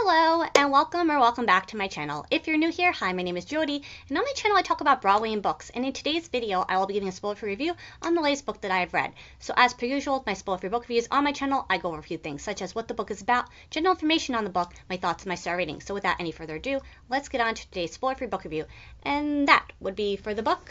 Hello and welcome back to my channel. If you're new here, hi, my name is Jody, and on my channel I talk about Broadway and books, and in today's video I will be giving a spoiler-free review on the latest book that I have read. So as per usual with my spoiler-free book reviews on my channel, I go over a few things such as what the book is about, general information on the book, my thoughts, and my star rating. So without any further ado, let's get on to today's spoiler-free book review, and that would be for the book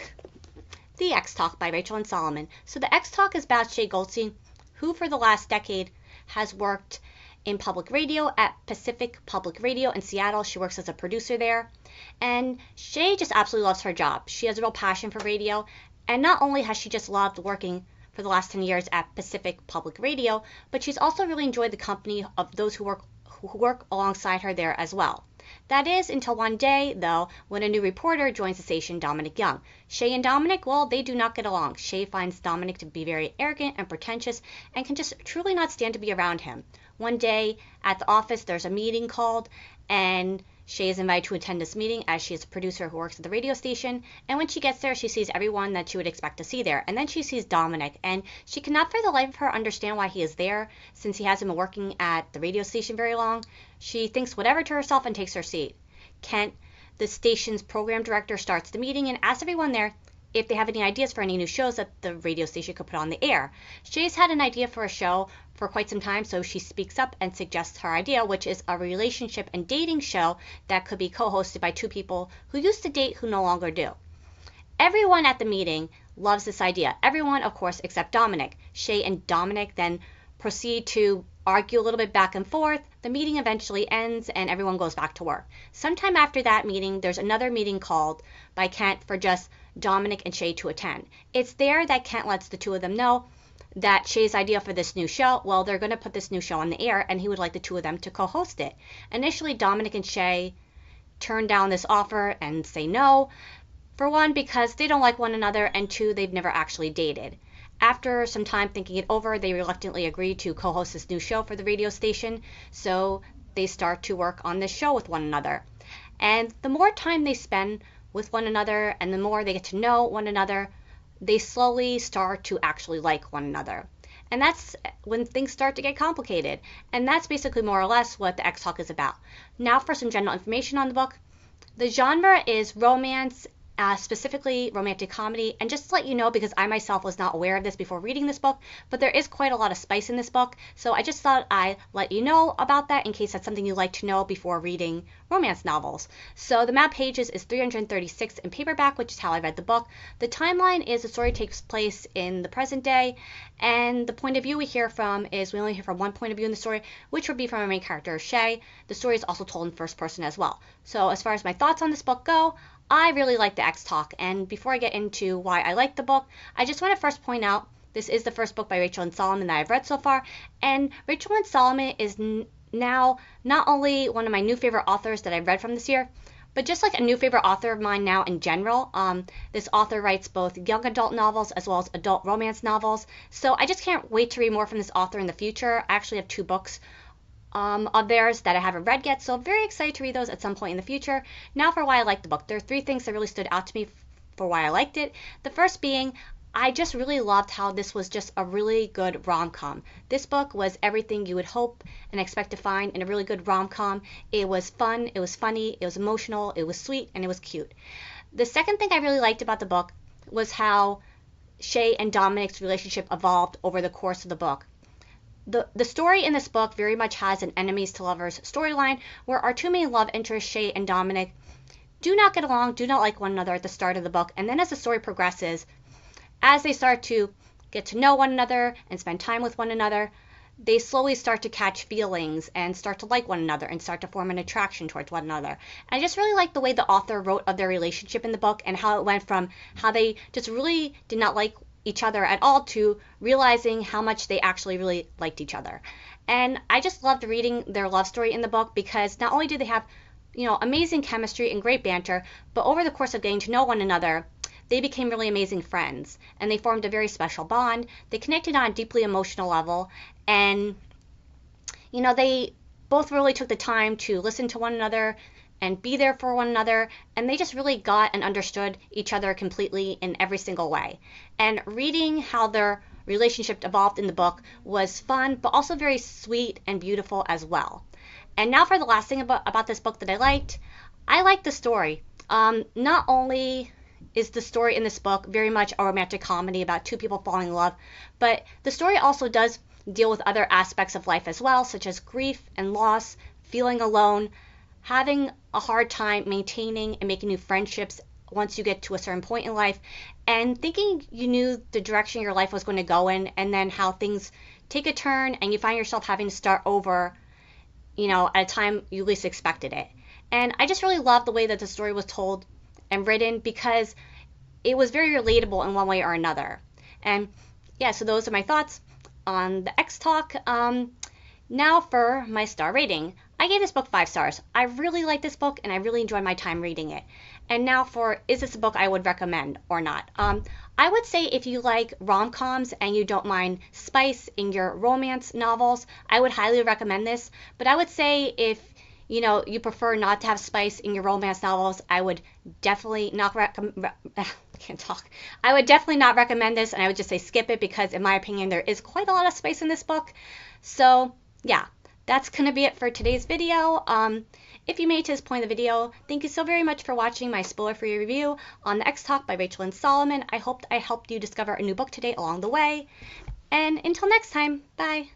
The X Talk by Rachel Lynn Solomon. So The X Talk is about Shay Goldstein, who for the last decade has worked in public radio at Pacific Public Radio in Seattle. She works as a producer there. And Shay just absolutely loves her job. She has a real passion for radio. And not only has she just loved working for the last 10 years at Pacific Public Radio, but she's also really enjoyed the company of those who work alongside her there as well. That is until one day, though, when a new reporter joins the station, Dominic Young. Shay and Dominic, well, they do not get along. Shay finds Dominic to be very arrogant and pretentious and can just truly not stand to be around him. One day at the office, there's a meeting called, and Shay is invited to attend this meeting as she is a producer who works at the radio station. And when she gets there, she sees everyone that she would expect to see there. And then she sees Dominic, and she cannot for the life of her understand why he is there since he hasn't been working at the radio station very long. She thinks whatever to herself and takes her seat. Kent, the station's program director, starts the meeting and asks everyone there if they have any ideas for any new shows that the radio station could put on the air. Shay's had an idea for a show for quite some time, so she speaks up and suggests her idea, which is a relationship and dating show that could be co-hosted by two people who used to date who no longer do. Everyone at the meeting loves this idea. Everyone, of course, except Dominic. Shay and Dominic then proceed to argue a little bit back and forth. The meeting eventually ends and everyone goes back to work. Sometime after that meeting, there's another meeting called by Kent for just Dominic and Shay to attend. It's there that Kent lets the two of them know that Shay's idea for this new show, well, they're going to put this new show on the air and he would like the two of them to co-host it. Initially, Dominic and Shay turn down this offer and say no. For one, because they don't like one another, and two, they've never actually dated. After some time thinking it over, they reluctantly agree to co-host this new show for the radio station, so they start to work on this show with one another. And the more time they spend with one another and the more they get to know one another, they slowly start to actually like one another. And that's when things start to get complicated. And that's basically more or less what the X Talk is about. Now for some general information on the book. The genre is romance, specifically romantic comedy, and just to let you know, because I myself was not aware of this before reading this book, but there is quite a lot of spice in this book, so I just thought I'd let you know about that in case that's something you'd like to know before reading romance novels. So the amount of pages is 336 in paperback, which is how I read the book. The timeline is the story takes place in the present day, and the point of view we hear from is we only hear from one point of view in the story, which would be from our main character, Shay. The story is also told in first person as well. So as far as my thoughts on this book go, I really like the X Talk, and before I get into why I like the book, I just want to first point out this is the first book by Rachel Lynn Solomon that I've read so far, and Rachel Lynn Solomon is now not only one of my new favorite authors that I've read from this year, but just like a new favorite author of mine now in general. This author writes both young adult novels as well as adult romance novels, so I just can't wait to read more from this author in the future. I actually have 2 books of theirs that I haven't read yet, so I'm very excited to read those at some point in the future. Now for why I like the book. There are 3 things that really stood out to me for why I liked it. The first being, I just really loved how this was just a really good rom-com. This book was everything you would hope and expect to find in a really good rom-com. It was fun, it was funny, it was emotional, it was sweet, and it was cute. The second thing I really liked about the book was how Shay and Dominic's relationship evolved over the course of the book. The story in this book very much has an enemies to lovers storyline where our 2 main love interests, Shay and Dominic, do not get along, do not like one another at the start of the book. And then as the story progresses, as they start to get to know one another and spend time with one another, they slowly start to catch feelings and start to like one another and start to form an attraction towards one another. And I just really like the way the author wrote of their relationship in the book and how it went from how they just really did not like each other at all to realizing how much they actually really liked each other. And I just loved reading their love story in the book because not only do they have, amazing chemistry and great banter, but over the course of getting to know one another, they became really amazing friends and they formed a very special bond. They connected on a deeply emotional level, and they both really took the time to listen to one another and be there for one another, and they just really got and understood each other completely in every single way. And reading how their relationship evolved in the book was fun, but also very sweet and beautiful as well. And now for the last thing about this book that I liked. I liked the story. Not only is the story in this book very much a romantic comedy about two people falling in love, but the story also does deal with other aspects of life as well, such as grief and loss, feeling alone, having a hard time maintaining and making new friendships once you get to a certain point in life, and thinking you knew the direction your life was going to go in, and then how things take a turn and you find yourself having to start over, at a time you least expected it. And I just really loved the way that the story was told and written, because it was very relatable in one way or another. And yeah, so those are my thoughts on the X Talk. Now for my star rating. I gave this book 5 stars. I really like this book and I really enjoyed my time reading it. And now for, is this a book I would recommend or not? I would say if you like rom-coms and you don't mind spice in your romance novels, I would highly recommend this. But I would say if you prefer not to have spice in your romance novels, I would definitely not can't talk. I would definitely not recommend this, and I would just say skip it, because in my opinion there is quite a lot of spice in this book. So yeah, that's gonna be it for today's video. If you made it to this point of the video, thank you so very much for watching my spoiler-free review on the X Talk by Rachel Lynn Solomon. I hope I helped you discover a new book today along the way. And until next time, bye.